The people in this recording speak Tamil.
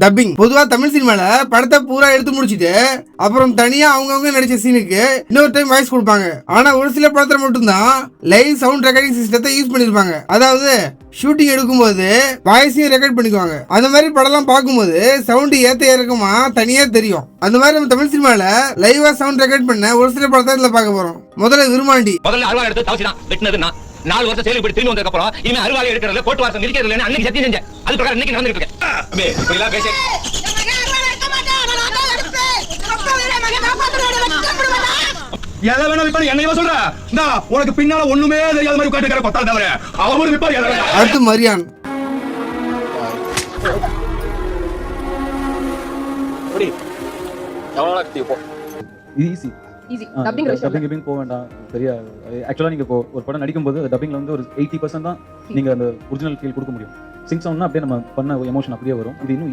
டப்பிங் பொதுவா தமிழ் சினிமால படத்தை பூரா எடுத்து முடிச்சிட்டு அப்புறம் தனியா அவங்கவுங்க நடிச்ச சீனுக்கு இன்னொரு டைம் வாய்ஸ் கொடுப்பாங்க. ஆனா ஒரு சில படத்துல மட்டும்தான் லைவ் சவுண்ட் ரெக்கார்டிங் சிஸ்டத்தை யூஸ் பண்ணிருப்பாங்க. அதாவது ஷூட்டிங் எடுக்கும்போது வாய்ஸையும் ரெக்கார்ட் பண்ணிக்குவாங்க. அந்த மாதிரி படம்லாம் பார்க்கும்போது சவுண்ட் ஏத்த இறக்கமா தனியா தெரியும். அந்த மாதிரி நம்ம தமிழ் சினிமால லைவா சவுண்ட் ரெக்கார்ட் பண்ண ஒரு சில படத்தை இதுல பார்க்க போறோம். முதல்ல விருமாண்டி. முதல்ல அருவாள் எடுத்து தவச்சிதான் வெட்டினது நான் 4 வருஷம் செயலுக்கு போய் திரும்பி வந்ததுக்கு அப்புறம் இனிமே அருவாள் எடுக்கிறதுல கோட்டு வாசம் இருக்கிறதுல அன்னைக்கு சத்தியம் செஞ்சேன். அது பிரகாரம் இன்னைக்கு நடந்துட்டு இருக்கேன். எதை வேணா விப்பாரு என்னையவா சொல்ற? உனக்கு பின்னால ஒண்ணுமே தெரியாத மாதிரி உட்கார்ந்து இருக்கிற கொத்தால் தவிர அவரு விப்பாரு. அடுத்து மரியான். ஈஸி டப்பிங் போக வேண்டாம். சரியா? ஆக்சுவலா நீங்க இப்போ ஒரு படம் நடிக்கும்போது டப்பிங்ல வந்து ஒரு 80% தான் நீங்க அந்த ஒரிஜினல் ஃபீல் கொடுக்க முடியும். சிங் சவுண்ட்னா அப்படியே நம்ம பண்ண எமோஷன் அப்படியே வரும். இது இன்னும்